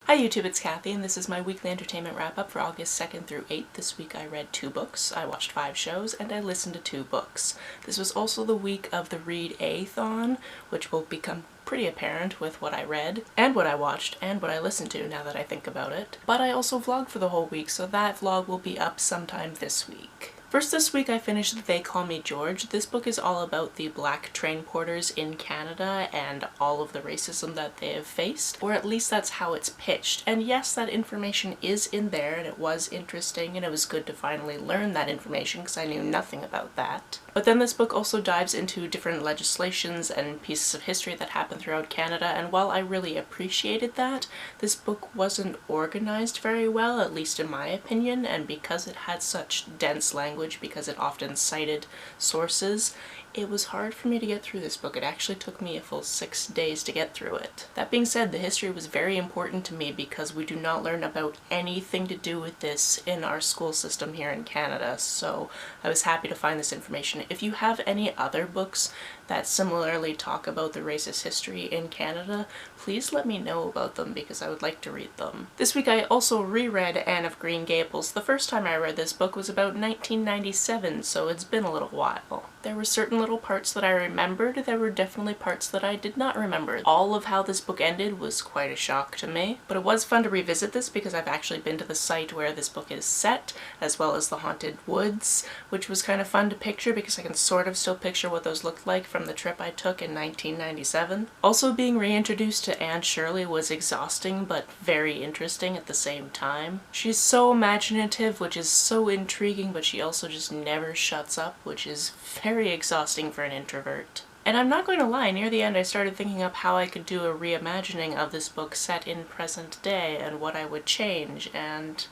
Hi YouTube, it's Kathy, and this is my weekly entertainment wrap-up for August 2nd through 8th. This week I read 2 books, I watched 5 shows, and I listened to 2 books. This was also the week of the readehthon, which will become pretty apparent with what I read, and what I watched, and what I listened to now that I think about it. But I also vlogged for the whole week, so that vlog will be up sometime this week. First this week I finished They Call Me George. This book is all about the black train porters in Canada and all of the racism that they have faced, or at least that's how it's pitched. And yes, that information is in there and it was interesting and it was good to finally learn that information because I knew nothing about that. But then this book also dives into different legislations and pieces of history that happen throughout Canada, and while I really appreciated that, this book wasn't organized very well, at least in my opinion, and because it had such dense language, because it often cited sources, it was hard for me to get through this book. It actually took me a full 6 days to get through it. That being said, the history was very important to me because we do not learn about anything to do with this in our school system here in Canada, so I was happy to find this information. If you have any other books that similarly talk about the racist history in Canada, please let me know about them because I would like to read them. This week I also reread Anne of Green Gables. The first time I read this book was about 1997, so it's been a little while. There were certain little parts that I remembered, there were definitely parts that I did not remember. All of how this book ended was quite a shock to me, but it was fun to revisit this because I've actually been to the site where this book is set, as well as the haunted woods, which was kind of fun to picture because I can sort of still picture what those looked like from the trip I took in 1997. Also, being reintroduced to Anne Shirley was exhausting but very interesting at the same time. She's so imaginative, which is so intriguing, but she also just never shuts up, which is very exhausting for an introvert. And I'm not going to lie, near the end I started thinking up how I could do a reimagining of this book set in present day and what I would change, and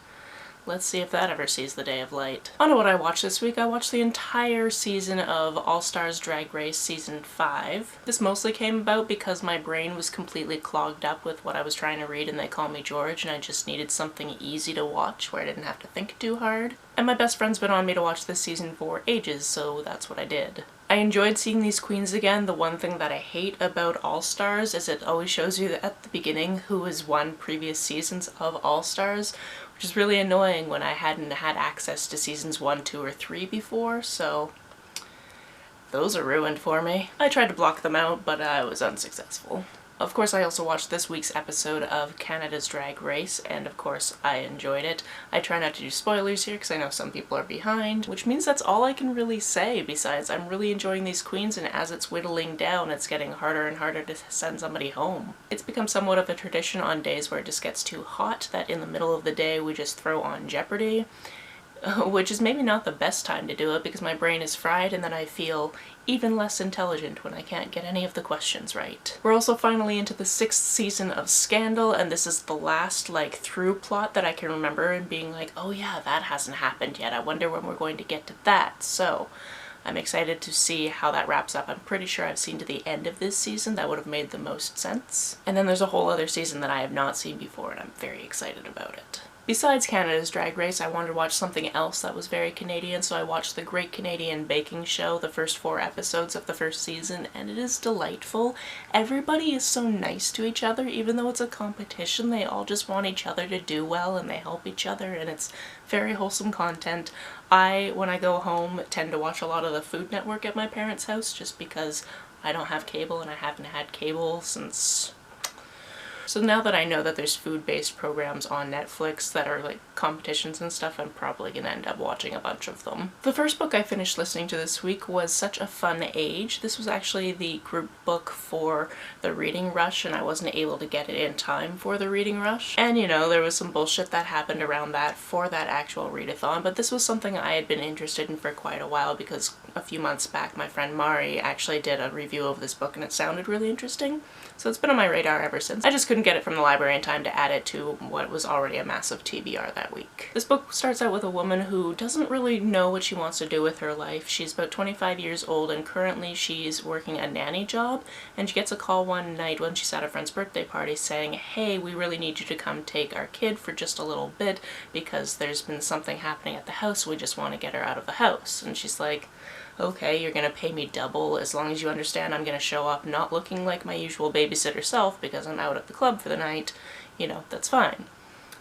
let's see if that ever sees the day of light. On to what I watched this week. I watched the entire season of All Stars Drag Race Season 5. This mostly came about because my brain was completely clogged up with what I was trying to read in They Call Me George, and I just needed something easy to watch where I didn't have to think too hard. And my best friend's been on me to watch this season for ages, so that's what I did. I enjoyed seeing these queens again. The one thing that I hate about All Stars is it always shows you at the beginning who has won previous seasons of All Stars, which is really annoying when I hadn't had access to seasons 1, 2, or 3 before, so those are ruined for me. I tried to block them out, but I was unsuccessful. Of course, I also watched this week's episode of Canada's Drag Race, and of course I enjoyed it. I try not to do spoilers here because I know some people are behind, which means that's all I can really say. Besides, I'm really enjoying these queens, and as it's whittling down, it's getting harder and harder to send somebody home. It's become somewhat of a tradition on days where it just gets too hot that in the middle of the day we just throw on Jeopardy, which is maybe not the best time to do it because my brain is fried and then I feel even less intelligent when I can't get any of the questions right. We're also finally into the 6th season of Scandal, and this is the last through plot that I can remember and being like, oh yeah, that hasn't happened yet. I wonder when we're going to get to that. So I'm excited to see how that wraps up. I'm pretty sure I've seen to the end of this season. That would have made the most sense. And then there's a whole other season that I have not seen before and I'm very excited about it. Besides Canada's Drag Race, I wanted to watch something else that was very Canadian, so I watched the Great Canadian Baking Show, the first 4 episodes of the first season, and it is delightful. Everybody is so nice to each other, even though it's a competition. They all just want each other to do well and they help each other, and it's very wholesome content. When I go home, tend to watch a lot of the Food Network at my parents' house just because I don't have cable and I haven't had cable since... So now that I know that there's food-based programs on Netflix that are competitions and stuff, I'm probably gonna end up watching a bunch of them. The first book I finished listening to this week was Such a Fun Age. This was actually the group book for the reading rush, and I wasn't able to get it in time for the reading rush. And you know, there was some bullshit that happened around that for that actual readathon, but this was something I had been interested in for quite a while because a few months back my friend Mari actually did a review of this book and it sounded really interesting. So it's been on my radar ever since. I just couldn't get it from the library in time to add it to what was already a massive TBR that week. This book starts out with a woman who doesn't really know what she wants to do with her life. She's about 25 years old and currently she's working a nanny job, and she gets a call one night when she's at a friend's birthday party saying, hey, we really need you to come take our kid for just a little bit because there's been something happening at the house. We just want to get her out of the house. And she's like, okay, you're gonna pay me double as long as you understand I'm gonna show up not looking like my usual babysitter self because I'm out at the club for the night. you know, that's fine.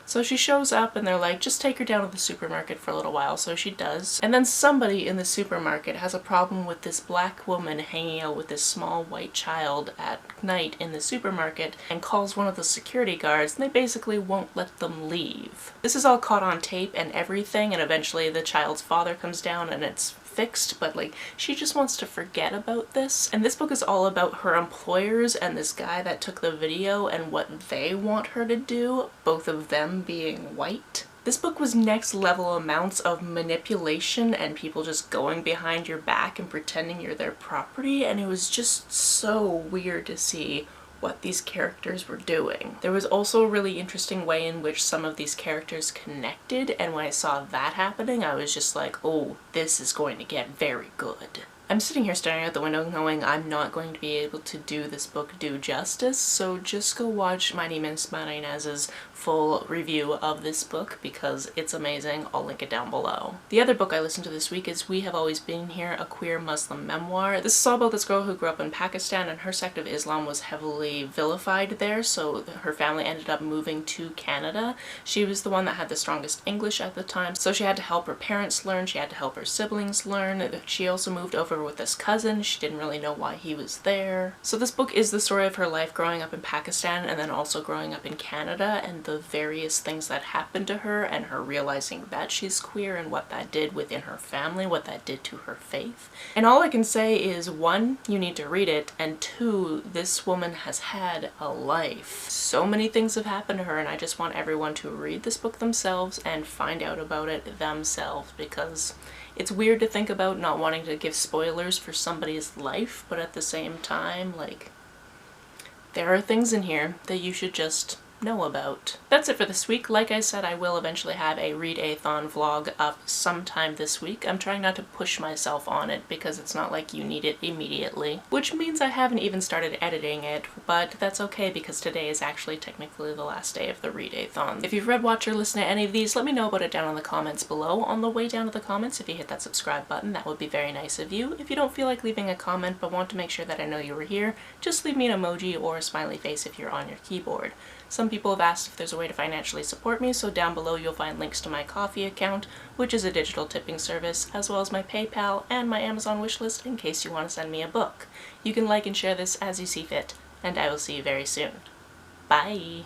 So she shows up and they're like, just take her down to the supermarket for a little while, so she does. And then somebody in the supermarket has a problem with this black woman hanging out with this small white child at night in the supermarket and calls one of the security guards, and they basically won't let them leave. This is all caught on tape and everything, and eventually the child's father comes down and it's fixed, but like she just wants to forget about this. And this book is all about her employers and this guy that took the video and what they want her to do, both of them being white. This book was next level amounts of manipulation and people just going behind your back and pretending you're their property, and it was just so weird to see what these characters were doing. There was also a really interesting way in which some of these characters connected, and when I saw that happening, I was just like, oh, this is going to get very good. I'm sitting here staring out the window knowing I'm not going to be able to do this book due justice, so just go watch Mighty Miss Marinez's full review of this book because it's amazing. I'll link it down below. The other book I listened to this week is We Have Always Been Here, a queer Muslim memoir. This is all about this girl who grew up in Pakistan, and her sect of Islam was heavily vilified there, so her family ended up moving to Canada. She was the one that had the strongest English at the time, so she had to help her parents learn, she had to help her siblings learn. She also moved over with this cousin. She didn't really know why he was there. So this book is the story of her life growing up in Pakistan and then also growing up in Canada, and the various things that happened to her and her realizing that she's queer and what that did within her family, what that did to her faith. And all I can say is, one, you need to read it, and two, this woman has had a life. So many things have happened to her, and I just want everyone to read this book themselves and find out about it themselves, because it's weird to think about not wanting to give spoilers for somebody's life, but at the same time, like, there are things in here that you should just know about. That's it for this week. Like I said, I will eventually have a readathon vlog up sometime this week. I'm trying not to push myself on it because it's not like you need it immediately, which means I haven't even started editing it, but that's okay because today is actually technically the last day of the readathon. If you've read, watched, or listened to any of these, let me know about it down in the comments below. On the way down to the comments, if you hit that subscribe button, that would be very nice of you. If you don't feel like leaving a comment but want to make sure that I know you were here, just leave me an emoji or a smiley face if you're on your keyboard. Some people have asked if there's a way to financially support me, so down below you'll find links to my Ko-fi account, which is a digital tipping service, as well as my PayPal and my Amazon wishlist in case you want to send me a book. You can like and share this as you see fit, and I will see you very soon. Bye!